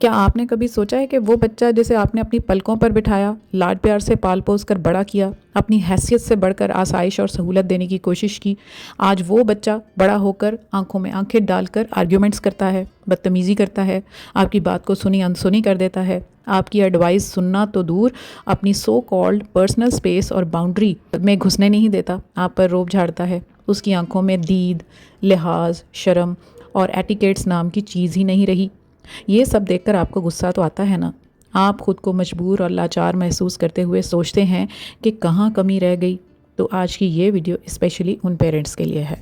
کیا آپ نے کبھی سوچا ہے کہ وہ بچہ جسے آپ نے اپنی پلکوں پر بٹھایا، لاڈ پیار سے پال پوس کر بڑا کیا، اپنی حیثیت سے بڑھ کر آسائش اور سہولت دینے کی کوشش کی، آج وہ بچہ بڑا ہو کر آنکھوں میں آنکھیں ڈال کر آرگیومنٹس کرتا ہے، بدتمیزی کرتا ہے، آپ کی بات کو سنی انسنی کر دیتا ہے، آپ کی ایڈوائس سننا تو دور، اپنی سو کالڈ پرسنل سپیس اور باؤنڈری میں گھسنے نہیں دیتا، آپ پر روب جھاڑتا ہے، اس کی آنکھوں میں دید، لحاظ، شرم اور ایٹیکیٹس نام کی چیز ہی نہیں رہی؟ یہ سب دیکھ کر آپ کو غصہ تو آتا ہے نا؟ آپ خود کو مجبور اور لاچار محسوس کرتے ہوئے سوچتے ہیں کہ کہاں کمی رہ گئی؟ تو آج کی یہ ویڈیو اسپیشلی ان پیرنٹس کے لیے ہے۔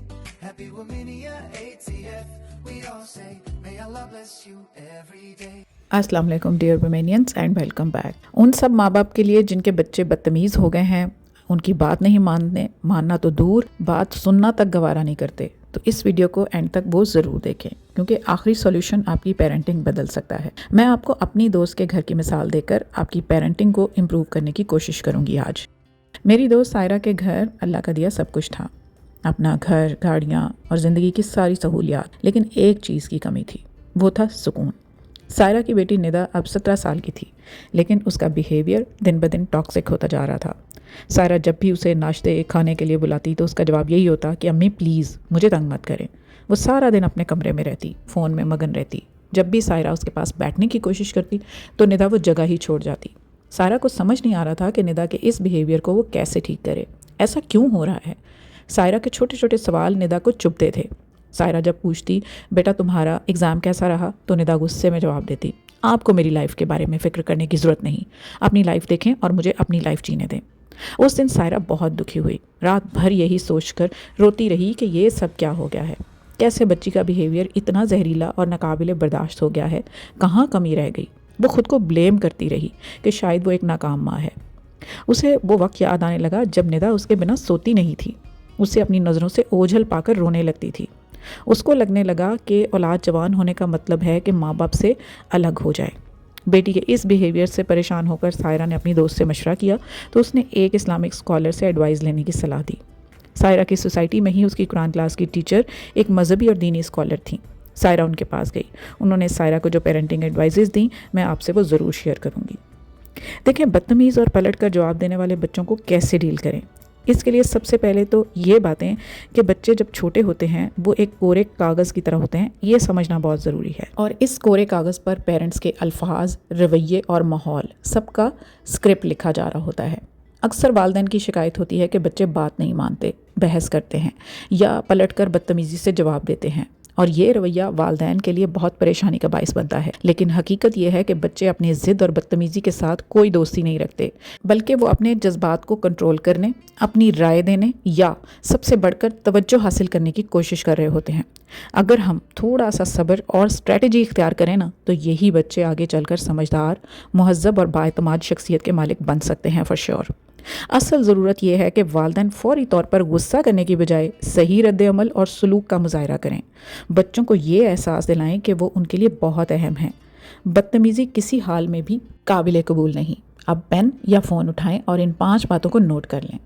السلام علیکم ڈیئر ویمینینس اینڈ ویلکم بیک۔ ان سب ماں باپ کے لیے جن کے بچے بدتمیز ہو گئے ہیں، ان کی بات نہیں ماننا تو دور، بات سننا تک گوارا نہیں کرتے، تو اس ویڈیو کو اینڈ تک بہت ضرور دیکھیں، کیونکہ آخری سولوشن آپ کی پیرنٹنگ بدل سکتا ہے۔ میں آپ کو اپنی دوست کے گھر کی مثال دے کر آپ کی پیرنٹنگ کو امپروو کرنے کی کوشش کروں گی آج۔ میری دوست سائرہ کے گھر اللہ کا دیا سب کچھ تھا، اپنا گھر، گاڑیاں اور زندگی کی ساری سہولیات، لیکن ایک چیز کی کمی تھی، وہ تھا سکون۔ سائرہ کی بیٹی ندا اب 17 سال کی تھی، لیکن اس کا بیہیویئر دن بدن ٹاکسک ہوتا جا رہا تھا۔ سائرہ جب بھی اسے ناشتے کھانے کے لیے بلاتی تو اس کا جواب یہی ہوتا کہ امی پلیز مجھے تنگ مت کریں۔ وہ سارا دن اپنے کمرے میں رہتی، فون میں مگن رہتی۔ جب بھی سائرہ اس کے پاس بیٹھنے کی کوشش کرتی تو ندا وہ جگہ ہی چھوڑ جاتی۔ سائرہ کو سمجھ نہیں آ رہا تھا کہ ندا کے اس بیہیویئر کو وہ کیسے ٹھیک کرے، ایسا کیوں ہو رہا ہے؟ سائرہ کے چھوٹے چھوٹے سوال ندا کو چبھتے تھے۔ سائرہ جب پوچھتی بیٹا تمہارا ایگزام کیسا رہا، تو ندا غصے میں جواب دیتی آپ کو میری لائف کے بارے میں فکر کرنے کی ضرورت نہیں، اپنی لائف دیکھیں اور مجھے اپنی لائف جینے دیں۔ اس دن سائرہ بہت دکھی ہوئی، رات بھر یہی سوچ کر روتی رہی کہ یہ سب کیا ہو گیا ہے، کیسے بچی کا بیہیویئر اتنا زہریلا اور ناقابل برداشت ہو گیا ہے، کہاں کمی رہ گئی؟ وہ خود کو بلیم کرتی رہی کہ شاید وہ ایک ناکام ماں ہے۔ اسے وہ وقت یاد آنے لگا جب ندا اس کے بنا سوتی نہیں تھی، اسے اپنی نظروں سے اوجھل پا کر رونے لگتی تھی۔ اس کو لگنے لگا کہ اولاد جوان ہونے کا مطلب ہے کہ ماں باپ سے الگ ہو جائے۔ بیٹی کے اس بیہیویئر سے پریشان ہو کر سائرہ نے اپنی دوست سے مشورہ کیا تو اس نے ایک اسلامک اسکالر سے ایڈوائز لینے کی صلاح دی۔ سائرہ کی سوسائٹی میں ہی اس کی قرآن کلاس کی ٹیچر ایک مذہبی اور دینی اسکالر تھیں۔ سائرہ ان کے پاس گئی، انہوں نے سائرہ کو جو پیرنٹنگ ایڈوائزز دیں میں آپ سے وہ ضرور شیئر کروں گی۔ دیکھیں بدتمیز اور پلٹ کر جواب دینے والے بچوں کو کیسے ڈیل کریں۔ اس کے لیے سب سے پہلے تو یہ باتیں کہ بچے جب چھوٹے ہوتے ہیں وہ ایک کورے کاغذ کی طرح ہوتے ہیں، یہ سمجھنا بہت ضروری ہے، اور اس کورے کاغذ پر پیرنٹس کے الفاظ، رویے اور ماحول سب کا اسکرپٹ لکھا جا رہا ہوتا ہے۔ اکثر والدین کی شکایت ہوتی ہے کہ بچے بات نہیں مانتے، بحث کرتے ہیں یا پلٹ کر بدتمیزی سے جواب دیتے ہیں، اور یہ رویہ والدین کے لیے بہت پریشانی کا باعث بنتا ہے۔ لیکن حقیقت یہ ہے کہ بچے اپنی ضد اور بدتمیزی کے ساتھ کوئی دوستی نہیں رکھتے، بلکہ وہ اپنے جذبات کو کنٹرول کرنے، اپنی رائے دینے یا سب سے بڑھ کر توجہ حاصل کرنے کی کوشش کر رہے ہوتے ہیں۔ اگر ہم تھوڑا سا صبر اور اسٹریٹجی اختیار کریں نا تو یہی بچے آگے چل کر سمجھدار، مہذب اور بااعتماد شخصیت کے مالک بن سکتے ہیں فار شیور۔ اصل ضرورت یہ ہے کہ والدین فوری طور پر غصہ کرنے کی بجائے صحیح رد عمل اور سلوک کا مظاہرہ کریں۔ بچوں کو یہ احساس دلائیں کہ وہ ان کے لیے بہت اہم ہیں۔ بدتمیزی کسی حال میں بھی قابل قبول نہیں۔ اب پین یا فون اٹھائیں اور ان 5 باتوں کو نوٹ کر لیں۔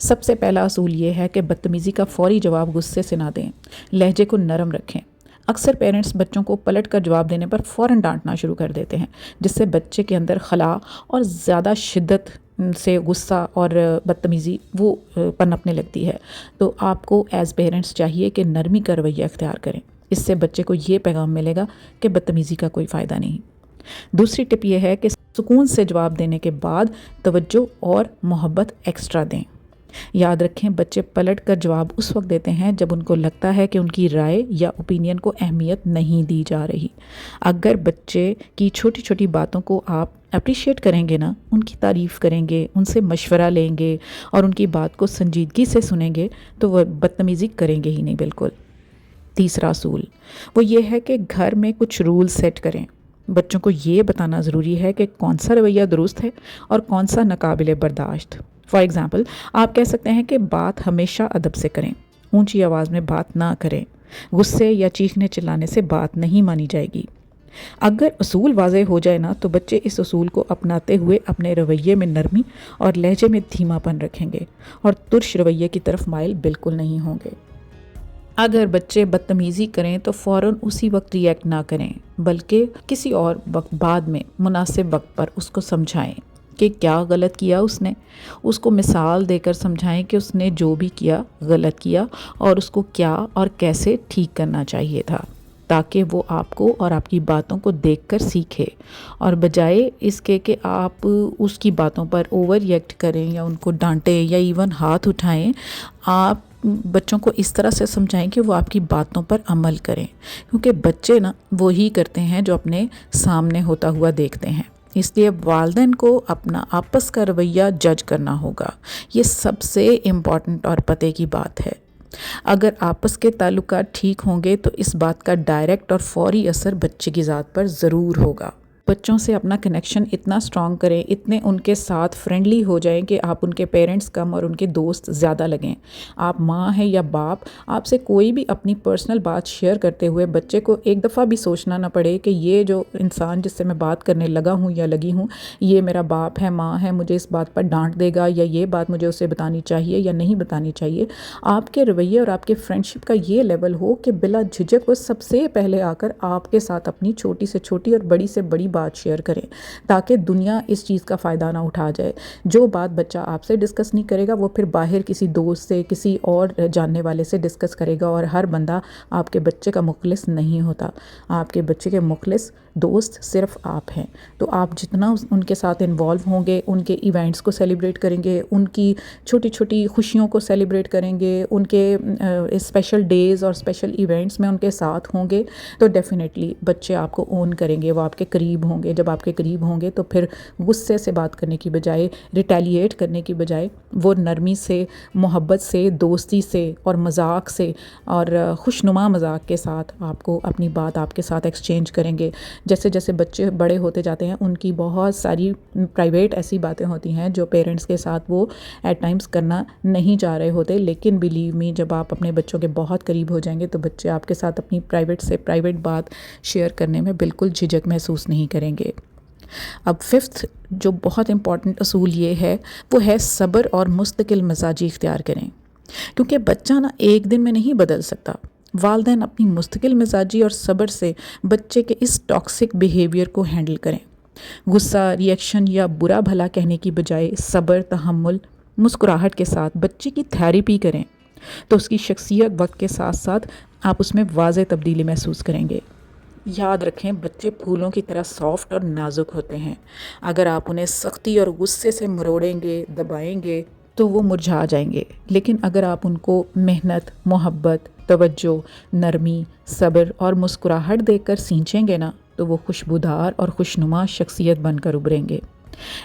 سب سے پہلا اصول یہ ہے کہ بدتمیزی کا فوری جواب غصے سے نہ دیں، لہجے کو نرم رکھیں۔ اکثر پیرنٹس بچوں کو پلٹ کر جواب دینے پر فوراً ڈانٹنا شروع کر دیتے ہیں، جس سے بچے کے اندر خلا اور زیادہ شدت سے غصہ اور بدتمیزی وہ پنپنے لگتی ہے۔ تو آپ کو ایز پیرنٹس چاہیے کہ نرمی کا رویہ اختیار کریں، اس سے بچے کو یہ پیغام ملے گا کہ بدتمیزی کا کوئی فائدہ نہیں۔ دوسری ٹپ یہ ہے کہ سکون سے جواب دینے کے بعد توجہ اور محبت ایکسٹرا دیں۔ یاد رکھیں بچے پلٹ کر جواب اس وقت دیتے ہیں جب ان کو لگتا ہے کہ ان کی رائے یا اوپینین کو اہمیت نہیں دی جا رہی۔ اگر بچے کی چھوٹی چھوٹی باتوں کو آپ اپریشیٹ کریں گے نا، ان کی تعریف کریں گے، ان سے مشورہ لیں گے اور ان کی بات کو سنجیدگی سے سنیں گے تو وہ بدتمیزی کریں گے ہی نہیں بالکل۔ تیسرا اصول وہ یہ ہے کہ گھر میں کچھ رول سیٹ کریں۔ بچوں کو یہ بتانا ضروری ہے کہ کون سا رویہ درست ہے اور کون سا ناقابل برداشت۔ فار ایگزامپل آپ کہہ سکتے ہیں کہ بات ہمیشہ ادب سے کریں، اونچی آواز میں بات نہ کریں، غصے یا چیخنے چلانے سے بات نہیں مانی جائے گی۔ اگر اصول واضح ہو جائے نا تو بچے اس اصول کو اپناتے ہوئے اپنے رویے میں نرمی اور لہجے میں دھیما پن رکھیں گے اور ترش رویے کی طرف مائل بالکل نہیں ہوں گے۔ اگر بچے بدتمیزی کریں تو فوراً اسی وقت ریئیکٹ نہ کریں، بلکہ کسی اور وقت بعد میں مناسب وقت پر اس کو سمجھائیں کہ کیا غلط کیا اس نے، اس کو مثال دے کر سمجھائیں کہ اس نے جو بھی کیا غلط کیا اور اس کو کیا اور کیسے ٹھیک کرنا چاہیے تھا، تاکہ وہ آپ کو اور آپ کی باتوں کو دیکھ کر سیکھے، اور بجائے اس کے کہ آپ اس کی باتوں پر اوور ریئیکٹ کریں یا ان کو ڈانٹیں یا ایون ہاتھ اٹھائیں، آپ بچوں کو اس طرح سے سمجھائیں کہ وہ آپ کی باتوں پر عمل کریں، کیونکہ بچے نا وہی کرتے ہیں جو اپنے سامنے ہوتا ہوا دیکھتے ہیں۔ اس لیے والدین کو اپنا آپس کا رویہ جج کرنا ہوگا، یہ سب سے امپورٹنٹ اور پتے کی بات ہے۔ اگر آپس کے تعلقات ٹھیک ہوں گے تو اس بات کا ڈائریکٹ اور فوری اثر بچے کی ذات پر ضرور ہوگا۔ بچوں سے اپنا کنیکشن اتنا سٹرونگ کریں، اتنے ان کے ساتھ فرینڈلی ہو جائیں کہ آپ ان کے پیرنٹس کم اور ان کے دوست زیادہ لگیں۔ آپ ماں ہیں یا باپ، آپ سے کوئی بھی اپنی پرسنل بات شیئر کرتے ہوئے بچے کو ایک دفعہ بھی سوچنا نہ پڑے کہ یہ جو انسان جس سے میں بات کرنے لگا ہوں یا لگی ہوں، یہ میرا باپ ہے، ماں ہے، مجھے اس بات پر ڈانٹ دے گا یا یہ بات مجھے اسے بتانی چاہیے یا نہیں بتانی چاہیے۔ آپ کے رویے اور آپ کے فرینڈشپ کا یہ لیول ہو کہ بلا جھجک وہ سب سے پہلے آ کر آپ کے ساتھ اپنی چھوٹی سے چھوٹی اور بڑی سے بڑی بات شیئر کریں، تاکہ دنیا اس چیز کا فائدہ نہ اٹھا جائے۔ جو بات بچہ آپ سے ڈسکس نہیں کرے گا وہ پھر باہر کسی دوست سے، کسی اور جاننے والے سے ڈسکس کرے گا، اور ہر بندہ آپ کے بچے کا مخلص نہیں ہوتا۔ آپ کے بچے کے مخلص دوست صرف آپ ہیں۔ تو آپ جتنا ان کے ساتھ انوالو ہوں گے، ان کے ایونٹس کو سیلیبریٹ کریں گے، ان کی چھوٹی چھوٹی خوشیوں کو سیلیبریٹ کریں گے، ان کے اسپیشل ڈیز اور اسپیشل ایونٹس میں ان کے ساتھ ہوں گے، تو ڈیفینیٹلی بچے آپ کو اون کریں گے، وہ آپ کے قریب ہوں گے۔ جب آپ کے قریب ہوں گے تو پھر غصے سے بات کرنے کی بجائے، ریٹیلیٹ کرنے کی بجائے، وہ نرمی سے، محبت سے، دوستی سے اور مذاق سے اور خوشنما مذاق کے ساتھ آپ کو اپنی بات آپ کے ساتھ ایکسچینج کریں گے۔ جیسے جیسے بچے بڑے ہوتے جاتے ہیں ان کی بہت ساری پرائیویٹ ایسی باتیں ہوتی ہیں جو پیرنٹس کے ساتھ وہ ایٹ ٹائمز کرنا نہیں چاہ رہے ہوتے، لیکن بلیو می جب آپ اپنے بچوں کے بہت قریب ہو جائیں گے تو بچے آپ کے ساتھ اپنی پرائیویٹ سے پرائیویٹ بات شیئر کرنے میں بالکل جھجک محسوس نہیں کریں گے۔ اب ففتھ جو بہت امپورٹنٹ اصول یہ ہے وہ ہے صبر اور مستقل مزاجی اختیار کریں، کیونکہ بچہ نا ایک دن میں نہیں بدل سکتا۔ والدین اپنی مستقل مزاجی اور صبر سے بچے کے اس ٹاکسک بیہیویئر کو ہینڈل کریں۔ غصہ، ریئیکشن یا برا بھلا کہنے کی بجائے صبر، تحمل، مسکراہٹ کے ساتھ بچے کی تھیراپی کریں، تو اس کی شخصیت وقت کے ساتھ ساتھ آپ اس میں واضح تبدیلی محسوس کریں گے۔ یاد رکھیں بچے پھولوں کی طرح سافٹ اور نازک ہوتے ہیں، اگر آپ انہیں سختی اور غصے سے مروڑیں گے، دبائیں گے تو وہ مرجھا جائیں گے، لیکن اگر آپ ان کو محنت، محبت، توجہ، نرمی، صبر اور مسکراہٹ دے کر سینچیں گے نا تو وہ خوشبودار اور خوشنما شخصیت بن کر ابھریں گے۔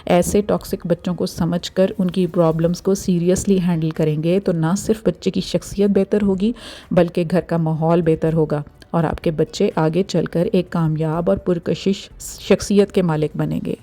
ایسے ٹاکسک بچوں کو سمجھ کر ان کی پرابلمز کو سیریسلی ہینڈل کریں گے تو نہ صرف بچے کی شخصیت بہتر ہوگی بلکہ گھر کا ماحول بہتر ہوگا، اور آپ کے بچے آگے چل کر ایک کامیاب اور پرکشش شخصیت کے مالک بنیں گے۔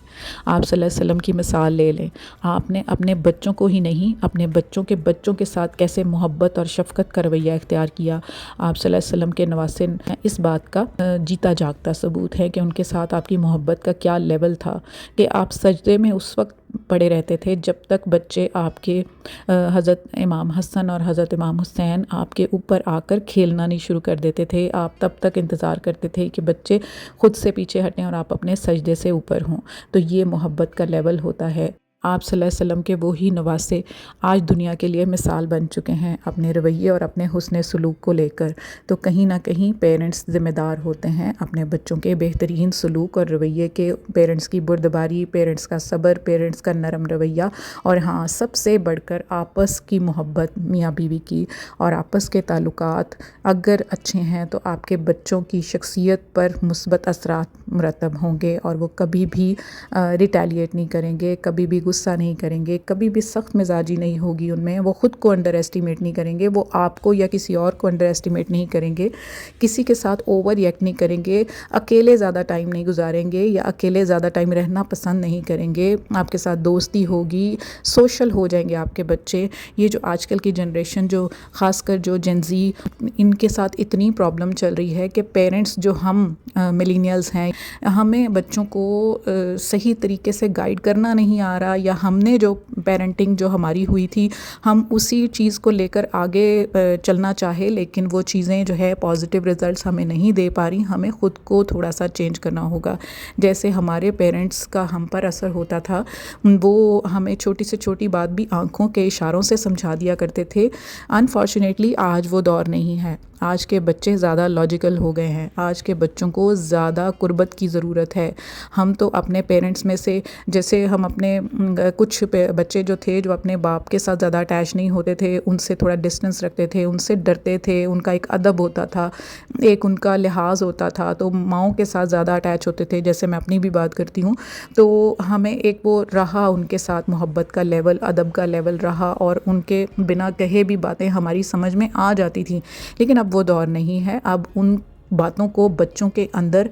آپ صلی اللہ علیہ وسلم کی مثال لے لیں، آپ نے اپنے بچوں کو ہی نہیں اپنے بچوں کے ساتھ کیسے محبت اور شفقت کا رویہ اختیار کیا۔ آپ صلی اللہ علیہ وسلم کے نواسے اس بات کا جیتا جاگتا ثبوت ہے کہ ان کے ساتھ آپ کی محبت کا کیا لیول تھا، کہ آپ سجدے میں اس وقت پڑے رہتے تھے جب تک بچے آپ کے حضرت امام حسن اور حضرت امام حسین آپ کے اوپر آ کر کھیلنا نہیں شروع کر دیتے تھے۔ آپ تب تک انتظار کرتے تھے کہ بچے خود سے پیچھے ہٹیں اور آپ اپنے سجدے سے اوپر ہوں۔ تو یہ محبت کا لیول ہوتا ہے۔ آپ صلی اللہ علیہ وسلم کے وہی نواسے آج دنیا کے لیے مثال بن چکے ہیں اپنے رویے اور اپنے حسن سلوک کو لے کر۔ تو کہیں نہ کہیں پیرنٹس ذمہ دار ہوتے ہیں اپنے بچوں کے بہترین سلوک اور رویے کے، پیرنٹس کی بردباری، پیرنٹس کا صبر، پیرنٹس کا نرم رویہ، اور ہاں سب سے بڑھ کر آپس کی محبت میاں بیوی کی، اور آپس کے تعلقات اگر اچھے ہیں تو آپ کے بچوں کی شخصیت پر مثبت اثرات مرتب ہوں گے، اور وہ کبھی بھی ریٹیلیٹ نہیں کریں گے، کبھی بھی غصہ نہیں کریں گے، کبھی بھی سخت مزاجی نہیں ہوگی ان میں، وہ خود کو انڈر ایسٹیمیٹ نہیں کریں گے، وہ آپ کو یا کسی اور کو انڈر ایسٹیمیٹ نہیں کریں گے، کسی کے ساتھ اوور ریئیکٹ نہیں کریں گے، اکیلے زیادہ ٹائم نہیں گزاریں گے یا اکیلے زیادہ ٹائم رہنا پسند نہیں کریں گے، آپ کے ساتھ دوستی ہوگی، سوشل ہو جائیں گے آپ کے بچے۔ یہ جو آج کل کی جنریشن، جو خاص کر جو جن زی، ان کے ساتھ اتنی پرابلم چل رہی ہے کہ پیرنٹس جو ہم ملینیلز ہیں، ہمیں بچوں کو صحیح طریقے سے گائیڈ کرنا نہیں آ رہا، یا ہم نے جو پیرنٹنگ جو ہماری ہوئی تھی ہم اسی چیز کو لے کر آگے چلنا چاہے، لیکن وہ چیزیں جو ہے پازیٹیو رزلٹس ہمیں نہیں دے پا رہی، ہمیں خود کو تھوڑا سا چینج کرنا ہوگا. جیسے ہمارے پیرنٹس کا ہم پر اثر ہوتا تھا، وہ ہمیں چھوٹی سے چھوٹی بات بھی آنکھوں کے اشاروں سے سمجھا دیا کرتے تھے. انفارچونیٹلی آج وہ دور نہیں ہے. آج کے بچے زیادہ لاجیکل ہو گئے ہیں. آج کے بچوں کو زیادہ قربت کی ضرورت ہے. ہم تو اپنے پیرنٹس میں سے، جیسے ہم اپنے کچھ بچے جو تھے جو اپنے باپ کے ساتھ زیادہ اٹیچ نہیں ہوتے تھے، ان سے تھوڑا ڈسٹینس رکھتے تھے، ان سے ڈرتے تھے، ان کا ایک ادب ہوتا تھا، ایک ان کا لحاظ ہوتا تھا، تو ماؤں کے ساتھ زیادہ اٹیچ ہوتے تھے. جیسے میں اپنی بھی بات کرتی ہوں، تو ہمیں ایک وہ رہا ان کے ساتھ محبت کا لیول، ادب کا لیول رہا، اور ان کے بنا کہے بھی باتیں ہماری سمجھ میں آ جاتی تھیں. لیکن اب وہ دور نہیں ہے. اب ان باتوں کو بچوں کے اندر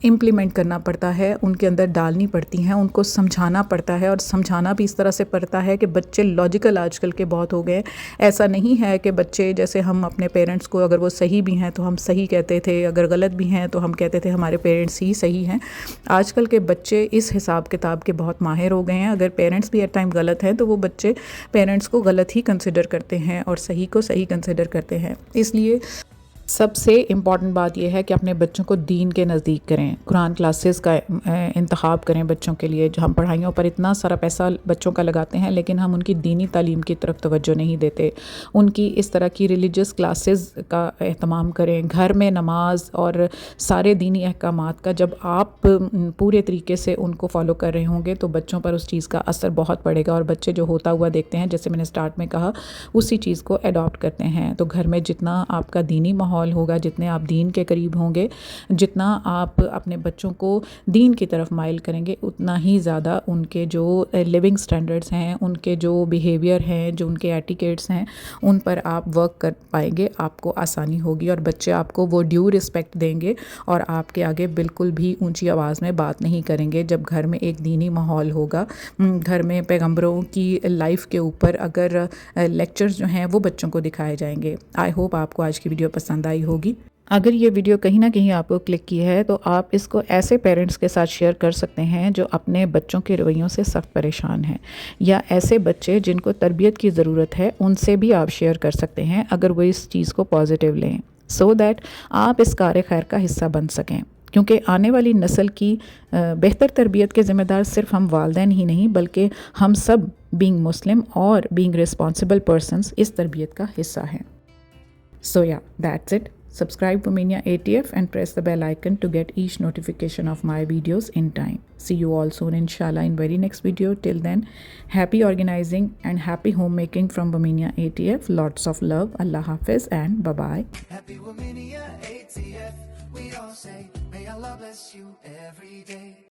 امپلیمنٹ کرنا پڑتا ہے، ان کے اندر ڈالنی پڑتی ہیں، ان کو سمجھانا پڑتا ہے، اور سمجھانا بھی اس طرح سے پڑتا ہے کہ بچے لاجیکل آج کل کے بہت ہو گئے. ایسا نہیں ہے کہ بچے جیسے ہم اپنے پیرنٹس کو اگر وہ صحیح بھی ہیں تو ہم صحیح کہتے تھے، اگر غلط بھی ہیں تو ہم کہتے تھے ہمارے پیرنٹس ہی صحیح ہیں. آج کل کے بچے اس حساب کتاب کے بہت ماہر ہو گئے ہیں. اگر پیرنٹس بھی ایٹ ٹائم غلط ہیں تو وہ بچے پیرنٹس کو غلط ہی کنسیڈر کرتے ہیں اور صحیح کو صحیح کنسیڈر کرتے ہیں. اس لیے سب سے امپورٹنٹ بات یہ ہے کہ اپنے بچوں کو دین کے نزدیک کریں. قرآن کلاسز کا انتخاب کریں بچوں کے لیے. جو ہم پڑھائیوں پر اتنا سارا پیسہ بچوں کا لگاتے ہیں، لیکن ہم ان کی دینی تعلیم کی طرف توجہ نہیں دیتے. ان کی اس طرح کی ریلیجس کلاسز کا اہتمام کریں. گھر میں نماز اور سارے دینی احکامات کا جب آپ پورے طریقے سے ان کو فالو کر رہے ہوں گے تو بچوں پر اس چیز کا اثر بہت پڑے گا، اور بچے جو ہوتا ہوا دیکھتے ہیں، جیسے میں نے سٹارٹ میں کہا، اسی چیز کو اڈاپٹ کرتے ہیں. تو گھر میں جتنا آپ کا دینی ماحول ہوگا، جتنے آپ دین کے قریب ہوں گے، جتنا آپ اپنے بچوں کو دین کی طرف مائل کریں گے، اتنا ہی زیادہ ان کے جو لیونگ سٹینڈرڈز ہیں، ان کے جو بیہیویئر ہیں، جو ان کے ایٹیکیٹس ہیں، ان پر آپ ورک کر پائیں گے. آپ کو آسانی ہوگی اور بچے آپ کو وہ ڈیو رسپیکٹ دیں گے اور آپ کے آگے بالکل بھی اونچی آواز میں بات نہیں کریں گے. جب گھر میں ایک دینی ماحول ہوگا، گھر میں پیغمبروں کی لائف کے اوپر اگر لیکچرز جو ہیں وہ بچوں کو دکھائے جائیں گے. آئی ہوپ آپ کو آج کی ویڈیو پسند آئی ہوگی. اگر یہ ویڈیو کہیں نہ کہیں آپ کو کلک کی ہے تو آپ اس کو ایسے پیرنٹس کے ساتھ شیئر کر سکتے ہیں جو اپنے بچوں کے رویوں سے سخت پریشان ہیں، یا ایسے بچے جن کو تربیت کی ضرورت ہے، ان سے بھی آپ شیئر کر سکتے ہیں اگر وہ اس چیز کو پازیٹیو لیں، سو دیٹ آپ اس کار خیر کا حصہ بن سکیں. کیونکہ آنے والی نسل کی بہتر تربیت کے ذمہ دار صرف ہم والدین ہی نہیں، بلکہ ہم سب بینگ مسلم اور بینگ ریسپانسبل پرسنس اس تربیت کا حصہ ہیں. So yeah, that's it. Subscribe to Womania ATF and press the bell icon to get each notification of my videos in time. See you all soon inshallah in very next video. Till then, happy organizing and happy homemaking from Womania ATF. Lots of love. Allah Hafiz and bye-bye. Happy Womania ATF. We all say, may Allah bless you every day.